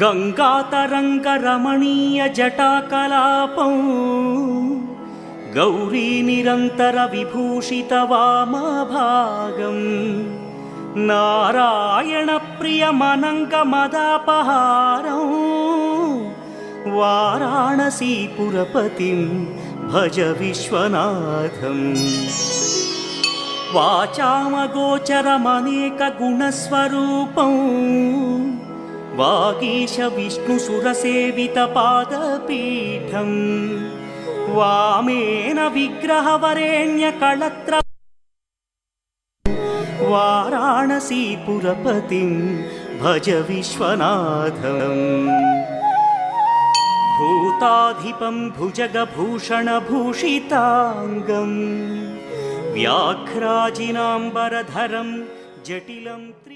गङ्गातरङ्गरमणीयजटाकलापं गौरीनिरन्तरविभूषितवामभागम् नारायणप्रियमनङ्गमदापहारं वाराणसीपुरपतिं भज विश्वनाथम्। वाचामगोचरमनेकगुणस्वरूपं वागीश विष्णुसुरसेवितपादपीठं वामेन विग्रहवरेण्यकळत्र वाराणसीपुरपतिं भज विश्वनाथम्। भूताधिपं भुजगभूषणभूषिताङ्गं व्याघ्राजिनाम्बरधरं जटिलं